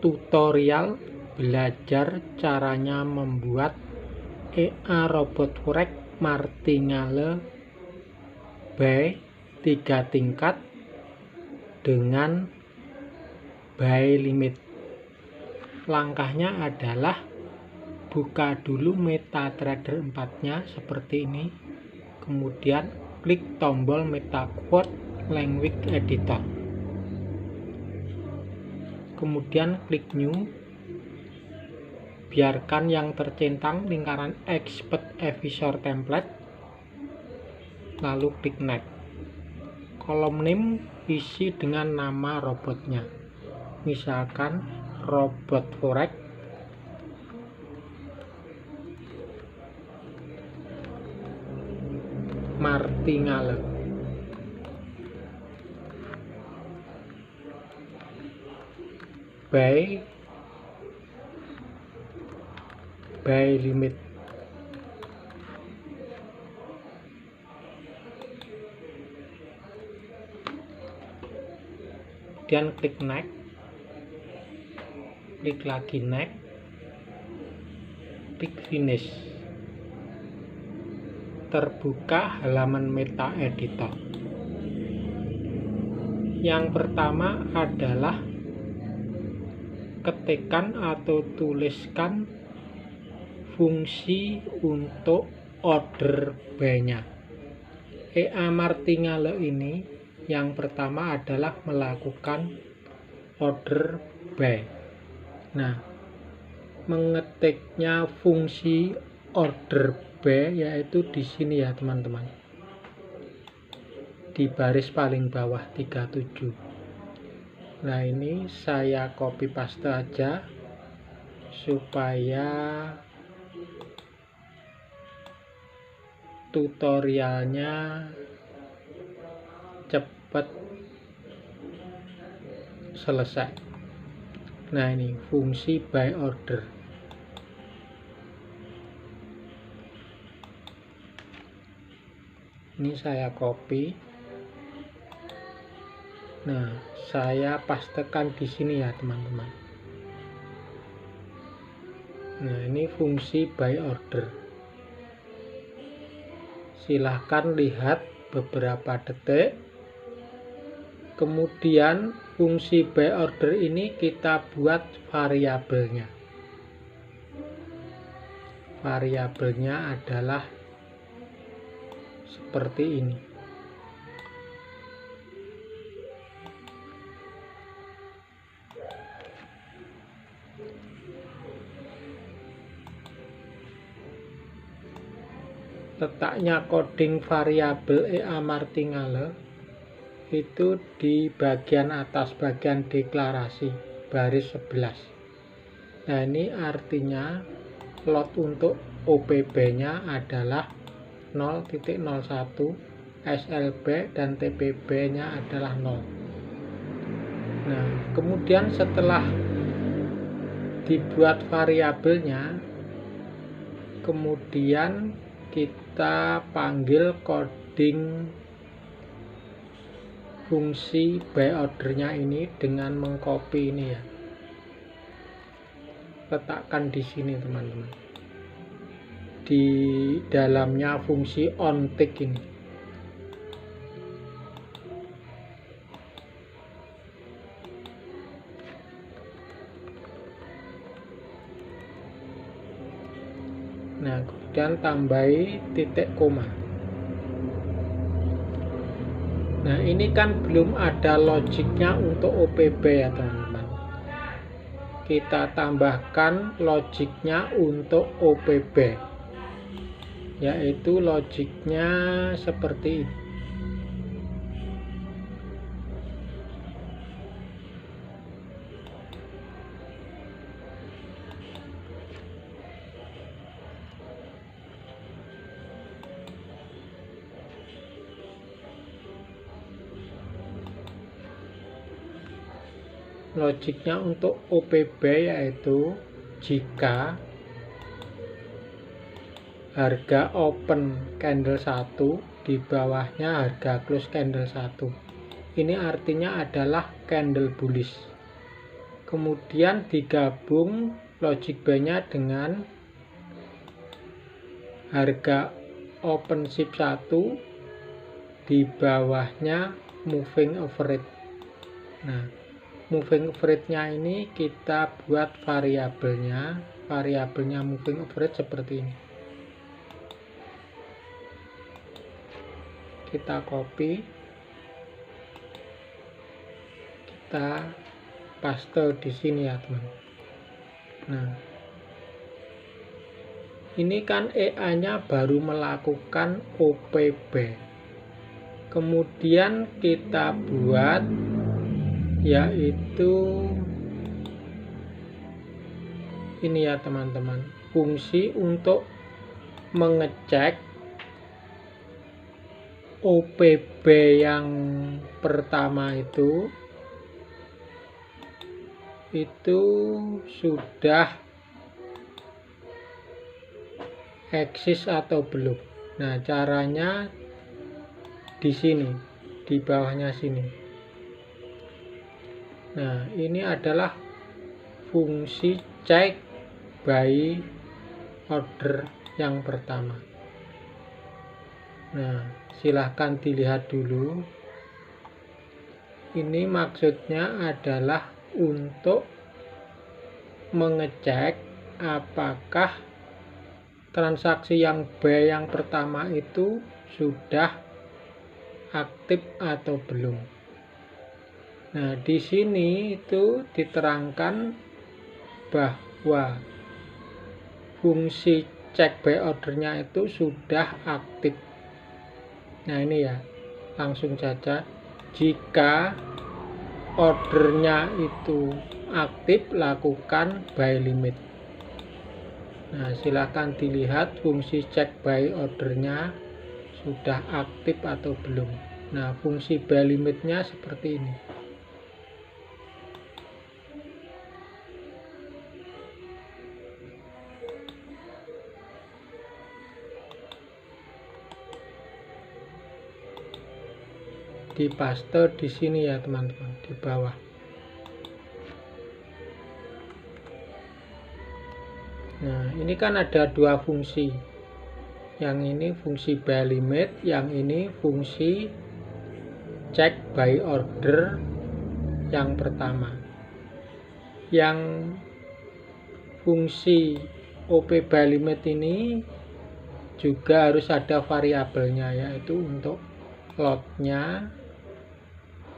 tutorial belajar caranya membuat EA Robot Forex Martingale buy 3 tingkat dengan buy limit. Langkahnya adalah buka dulu MetaTrader 4-nya seperti ini, kemudian klik tombol MetaQuote Language Editor, kemudian klik New, biarkan yang tercentang lingkaran Expert Advisor Template, lalu klik Next. Kolom name isi dengan nama robotnya, misalkan Robot Forex Martingale. Buy limit. Kemudian klik next, klik lagi next, klik finish. Terbuka halaman meta editor. Yang pertama adalah ketikkan atau tuliskan fungsi untuk order buy-nya. EA Martingale ini yang pertama adalah melakukan order buy. Nah, mengetiknya fungsi order buy yaitu di sini ya teman-teman, di baris paling bawah 37. Nah, ini saya copy paste aja supaya tutorialnya cepat selesai. Nah, ini fungsi buy order. Ini saya copy. Nah, saya pastekan di sini ya teman-teman. Nah, ini fungsi buy order. Silahkan lihat beberapa detik. Kemudian fungsi buy order ini kita buat variabelnya. Variabelnya adalah seperti ini. Letaknya coding variabel EA Martingale itu di bagian atas, bagian deklarasi, baris 11. Nah, ini artinya lot untuk OPB-nya adalah 0.01, SLB dan TPB-nya adalah 0. Nah, kemudian setelah dibuat variabelnya, kemudian kita panggil coding fungsi buy ordernya ini dengan mengcopy ini ya. Letakkan di sini teman-teman, di dalamnya fungsi on tick ini. Nah, kemudian tambahi titik koma. Nah, ini kan belum ada logiknya untuk OPB ya teman-teman. Kita tambahkan logiknya untuk OPB, yaitu logiknya seperti ini. Logiknya untuk OPB yaitu jika harga open candle 1 di bawahnya harga close candle 1, ini artinya adalah candle bullish. kemudian digabung logic by-nya dengan harga OpenShift 1, di bawahnya moving average. Nah, moving average-nya ini kita buat variabelnya moving average seperti ini. Kita copy, kita paste di sini ya teman. Nah, ini kan EA-nya baru melakukan OPB. Kemudian kita buat yaitu ini ya teman-teman, fungsi untuk mengecek OPB yang pertama itu sudah eksis atau belum. Nah, caranya di sini, di bawahnya sini. Nah, ini adalah fungsi check by order yang pertama. Nah, silahkan dilihat dulu. Ini maksudnya adalah untuk mengecek apakah transaksi yang B yang pertama itu sudah aktif atau belum. Nah, di sini itu diterangkan bahwa fungsi check by ordernya itu sudah aktif. Nah, ini ya, langsung saja, jika ordernya itu aktif, lakukan buy limit. Nah, silahkan dilihat fungsi check by ordernya sudah aktif atau belum. Nah, fungsi buy limitnya seperti ini. Dipaste di sini ya teman-teman, di bawah. Nah, ini kan ada dua fungsi. Yang ini fungsi buy limit, yang ini fungsi check by order yang pertama. Yang fungsi OP buy limit ini juga harus ada variabelnya, yaitu untuk lotnya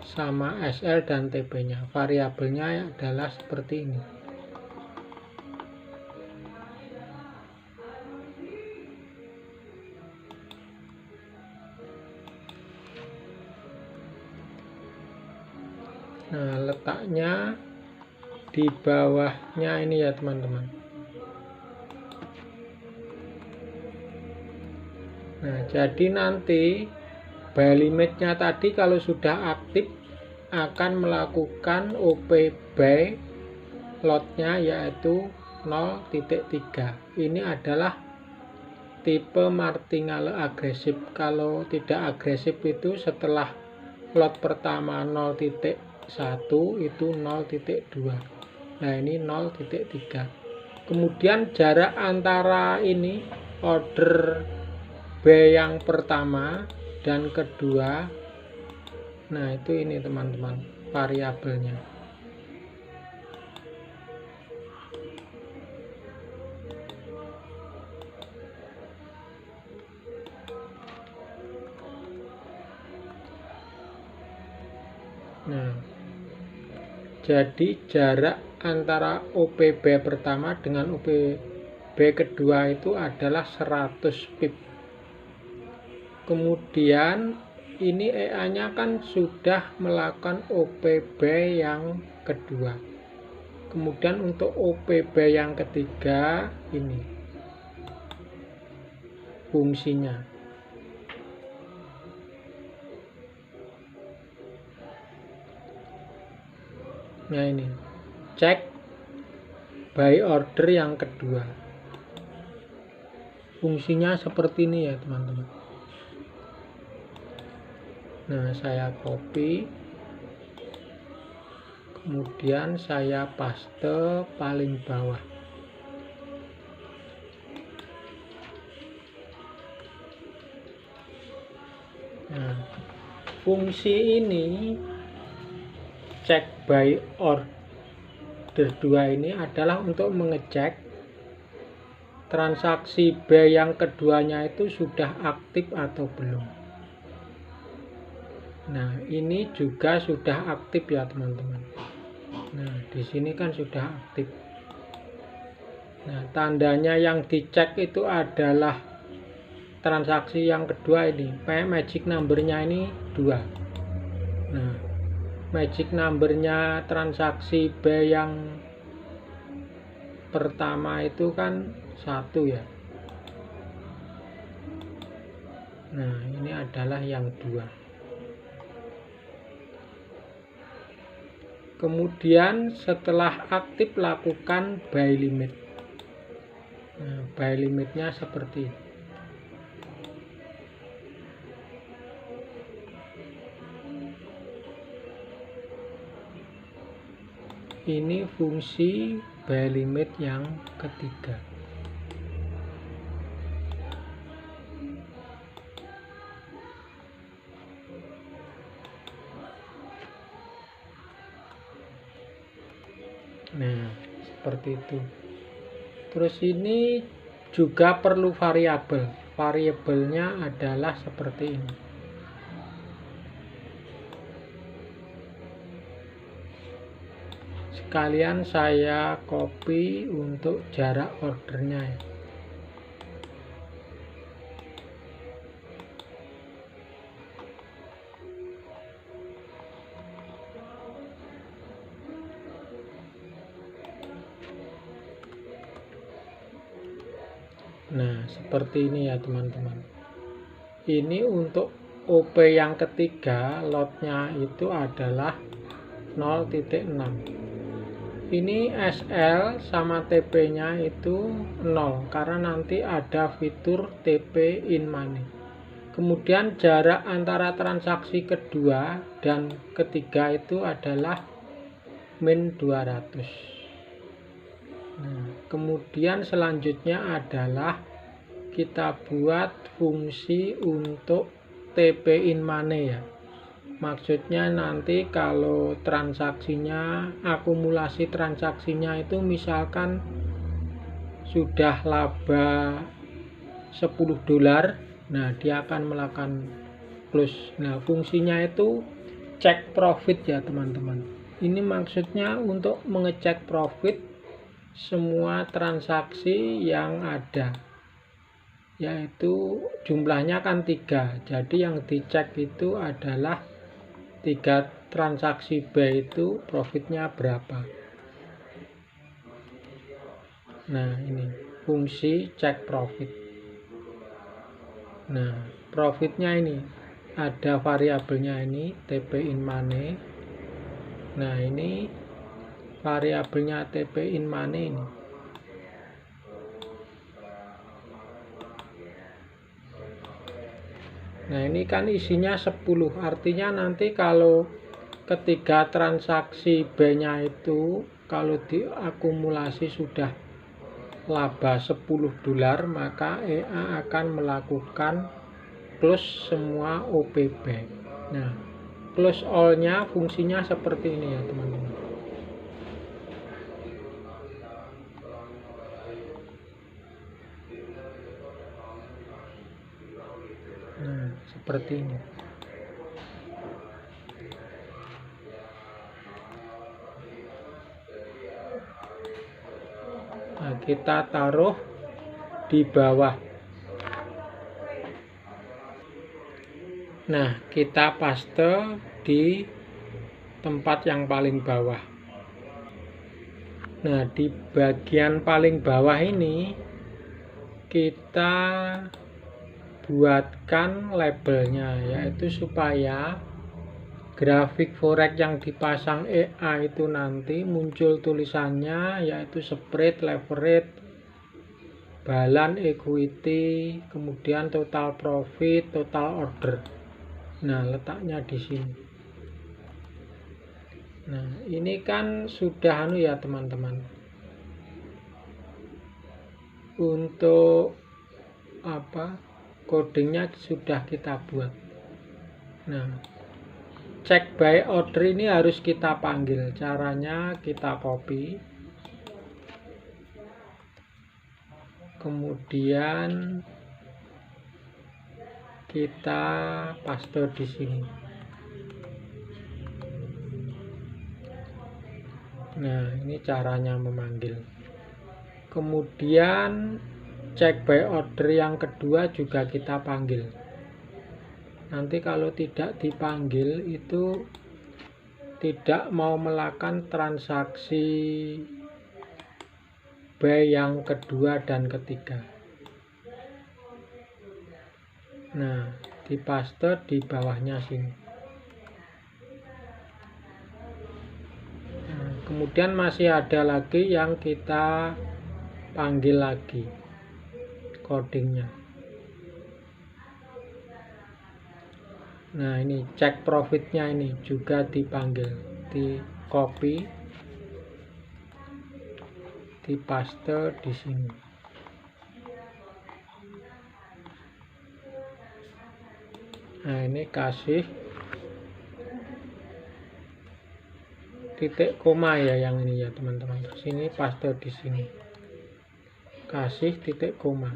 sama SL dan TP-nya. Variabelnya adalah seperti ini. Nah, letaknya di bawahnya ini ya teman-teman. Nah, jadi nanti buy limitnya tadi kalau sudah aktif akan melakukan OP buy lotnya yaitu 0.3. Ini adalah tipe martingale agresif. Kalau tidak agresif itu setelah lot pertama 0.1 itu 0.2. Nah, ini 0.3. Kemudian jarak antara ini order B yang pertama dan kedua, nah itu ini teman-teman variabelnya. Nah, jadi jarak antara OPB pertama dengan OPB kedua itu adalah 100 pip. Kemudian ini EA-nya kan sudah melakukan OPB yang kedua. Kemudian untuk OPB yang ketiga ini fungsinya. Nah, ini cek buy order yang kedua. Fungsinya seperti ini ya teman-teman. Nah, saya copy, kemudian saya paste paling bawah. Nah, fungsi ini check by order 2 ini adalah untuk mengecek transaksi B yang keduanya itu sudah aktif atau belum. Nah, ini juga sudah aktif ya teman-teman. Nah, di sini kan sudah aktif. Nah, tandanya yang dicek itu adalah transaksi yang kedua ini. Magic numbernya ini 2. Nah, magic numbernya transaksi B yang pertama itu kan 1 ya. Nah, ini adalah yang 2. Kemudian setelah aktif lakukan buy limit. Nah, buy limitnya seperti ini. Ini fungsi buy limit yang ketiga. Nah, seperti itu. Terus ini juga perlu variabel. Variabelnya adalah seperti ini. Sekalian saya copy untuk jarak ordernya ya. Nah, seperti ini ya teman-teman. Ini untuk OP yang ketiga, lotnya itu adalah 0.6. Ini SL sama TP nya itu 0 karena nanti ada fitur TP in money. Kemudian jarak antara transaksi kedua dan ketiga itu adalah min 200. Nah, kemudian selanjutnya adalah kita buat fungsi untuk TP in money ya. Maksudnya nanti kalau transaksinya, akumulasi transaksinya itu misalkan sudah laba 10 dolar, nah dia akan melakukan close. Nah, fungsinya itu cek profit ya teman-teman. Ini maksudnya untuk mengecek profit semua transaksi yang ada, yaitu jumlahnya kan 3. Jadi yang dicek itu adalah 3 transaksi B itu profitnya berapa. Nah, ini fungsi cek profit. Nah, profitnya ini ada variabelnya ini TP in money. Nah, ini variabelnya TP in money ini. Nah, ini kan isinya 10, artinya nanti kalau ketiga transaksi B-nya itu kalau diakumulasi sudah laba 10 dolar, maka EA akan melakukan close semua OPB. Nah, close all-nya fungsinya seperti ini ya teman-teman. Nah, seperti ini. Nah, kita taruh di bawah. Nah, kita paste di tempat yang paling bawah. Nah, di bagian paling bawah ini kita buatkan labelnya, yaitu supaya grafik forex yang dipasang EA itu nanti muncul tulisannya yaitu spread, leverage, balance, equity, kemudian total profit, total order. Nah, letaknya di sini. Nah, ini kan sudah ya teman-teman. Untuk codingnya sudah kita buat. Nah, check by order ini harus kita panggil. Caranya kita copy, kemudian kita paste di sini. Nah, ini caranya memanggil. Kemudian check by order yang kedua juga kita panggil. Nanti kalau tidak dipanggil itu tidak mau melakukan transaksi buy yang kedua dan ketiga. Nah, dipaste di bawahnya sini. Nah, kemudian masih ada lagi yang kita panggil lagi codingnya. Nah, ini cek profitnya ini juga dipanggil, di copy, dipaste di sini. Nah, ini kasih titik koma ya yang ini ya teman-teman. Sini paste di sini. Kasih titik koma.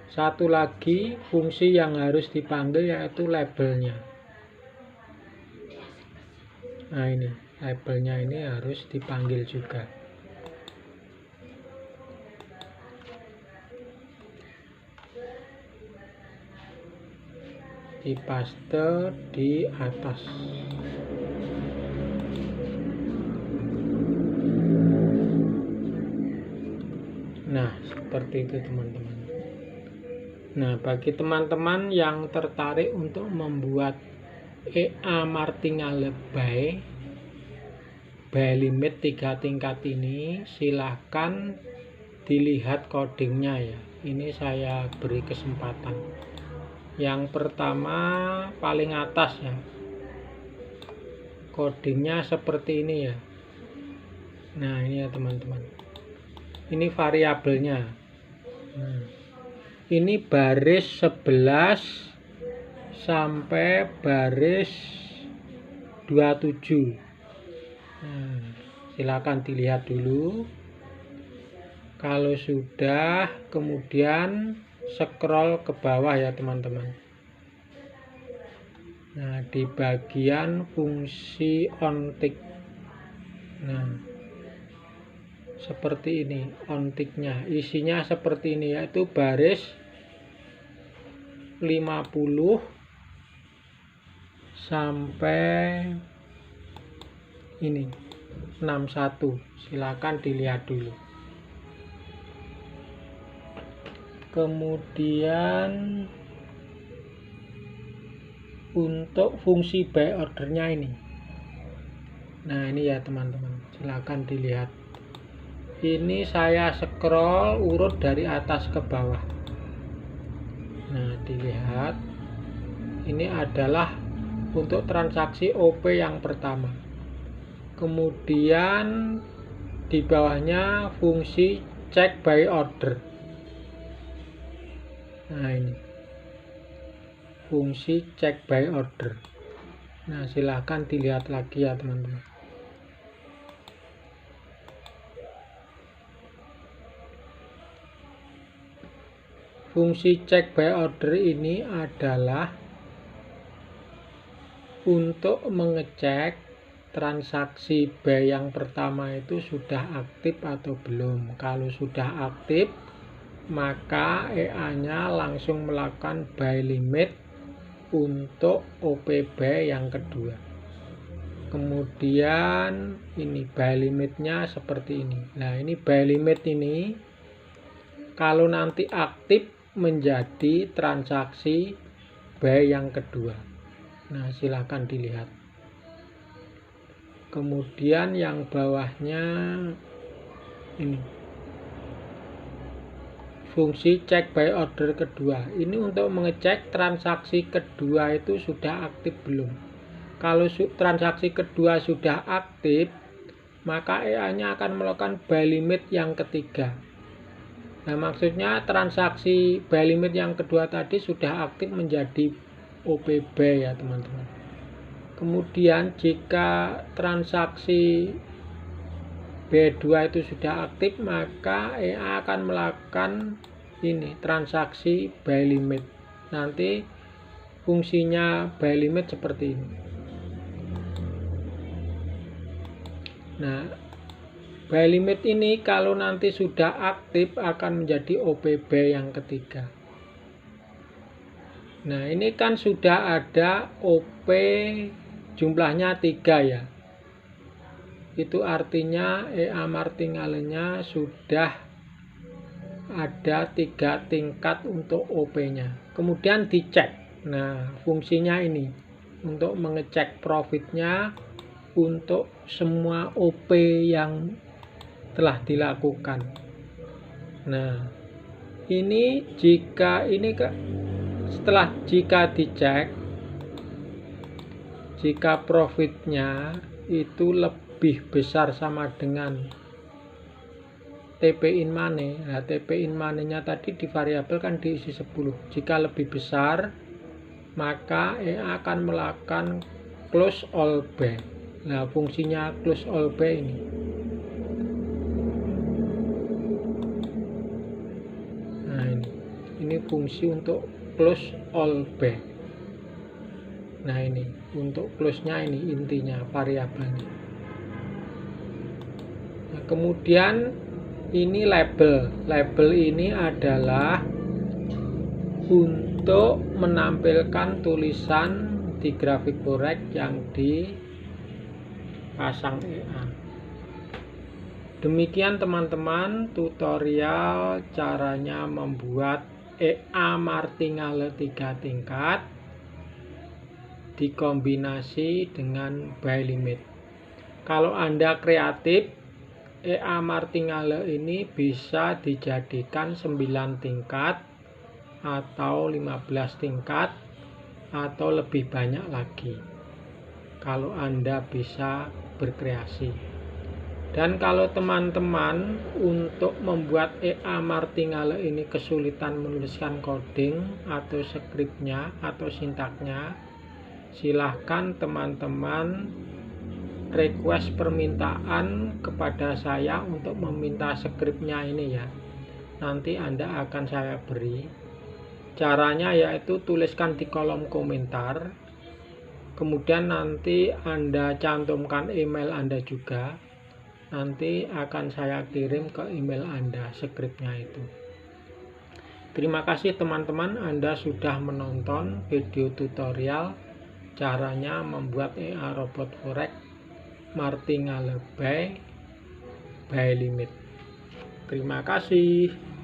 Satu lagi fungsi yang harus dipanggil yaitu labelnya. Nah, ini labelnya ini harus dipanggil juga. Dipaste di atas. Nah, seperti itu teman-teman. Nah, bagi teman-teman yang tertarik untuk membuat EA Martingale buy limit 3 tingkat ini, silahkan dilihat codingnya ya. Ini saya beri kesempatan. Yang pertama paling atas ya, codingnya seperti ini ya. Nah, ini ya teman-teman, ini variabelnya. Nah, ini baris 11 sampai baris 27. Nah, silakan dilihat dulu. Kalau sudah, kemudian scroll ke bawah ya teman-teman. Nah, di bagian fungsi onTick. Nah, seperti ini onTicknya, isinya seperti ini, yaitu baris 50 sampai ini 61. Silakan dilihat dulu. Kemudian untuk fungsi buy ordernya ini, nah ini ya teman-teman, silakan dilihat. Ini saya scroll urut dari atas ke bawah. Nah, dilihat, ini adalah untuk transaksi OP yang pertama. Kemudian di bawahnya fungsi check by order. Nah, ini fungsi check by order. Nah, silahkan dilihat lagi ya teman-teman. Fungsi check by order ini adalah untuk mengecek transaksi buy yang pertama itu sudah aktif atau belum. Kalau sudah aktif, maka EA-nya langsung melakukan buy limit untuk OP buy yang kedua. Kemudian ini buy limitnya seperti ini. Nah, ini buy limit ini kalau nanti aktif menjadi transaksi buy yang kedua. Nah, silahkan dilihat. Kemudian yang bawahnya ini fungsi check by order kedua. Ini untuk mengecek transaksi kedua itu sudah aktif belum. Kalau transaksi kedua sudah aktif, maka EA-nya akan melakukan buy limit yang ketiga. Nah, maksudnya transaksi buy limit yang kedua tadi sudah aktif menjadi OP buy ya teman-teman. Kemudian jika transaksi B2 itu sudah aktif, maka EA akan melakukan ini transaksi buy limit. Nanti fungsinya buy limit seperti ini. Nah, buy limit ini kalau nanti sudah aktif akan menjadi OP buy yang ketiga. Nah, ini kan sudah ada OP jumlahnya 3 ya. Itu artinya EA martingale-nya sudah ada 3 tingkat untuk OP-nya. Kemudian dicek. Nah, fungsinya ini untuk mengecek profitnya untuk semua OP yang telah dilakukan. Nah, ini jika dicek, jika profitnya itu lebih besar sama dengan TP in money. Nah, TP in money-nya tadi divariabelkan diisi 10. Jika lebih besar, maka EA akan melakukan close all buy. Nah, fungsinya close all buy ini. Nah, ini fungsi untuk close all buy. Nah, ini untuk close-nya ini intinya variabelnya. Nah, kemudian ini label. Label ini adalah untuk menampilkan tulisan di grafik forex yang dipasang EA. Demikian teman-teman tutorial caranya membuat EA martingale 3 tingkat dikombinasi dengan buy limit. Kalau Anda kreatif, EA martingale ini bisa dijadikan 9 tingkat atau 15 tingkat atau lebih banyak lagi kalau Anda bisa berkreasi. Dan kalau teman-teman untuk membuat EA martingale ini kesulitan menuliskan coding atau skripnya atau sintaknya, silahkan teman-teman request permintaan kepada saya untuk meminta skripnya ini ya. Nanti Anda akan saya beri. Caranya yaitu tuliskan di kolom komentar, kemudian nanti Anda cantumkan email Anda juga, nanti akan saya kirim ke email Anda skripnya itu. Terima kasih teman-teman, Anda sudah menonton video tutorial caranya membuat EA robot forex martingale buy limit. Terima kasih.